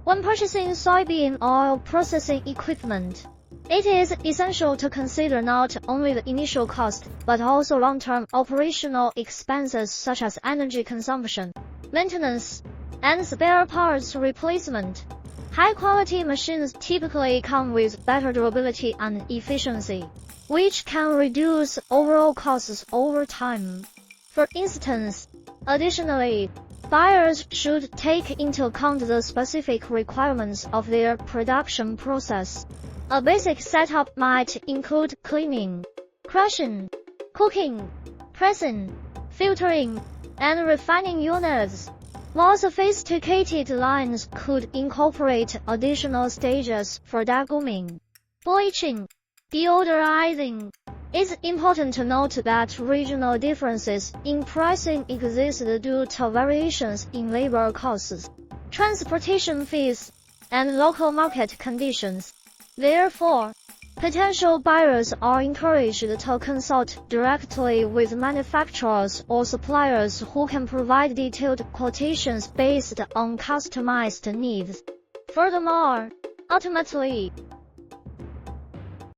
When purchasing soybean oil processing equipment, it is essential to consider not only the initial cost, but also long-term operational expenses such as energy consumption, maintenance, and spare parts replacement. High-quality machines typically come with better durability and efficiency, which can reduce overall costs over time. For instance, additionally, buyers should take into account the specific requirements of their production process. A basic setup might include cleaning, crushing, cooking, pressing, filtering, and refining units. More sophisticated lines could incorporate additional stages for degumming, bleaching, deodorizing. It's important to note that regional differences in pricing exist due to variations in labor costs, transportation fees, and local market conditions. Therefore, potential buyers are encouraged to consult directly with manufacturers or suppliers who can provide detailed quotations based on customized needs. Furthermore, ultimately,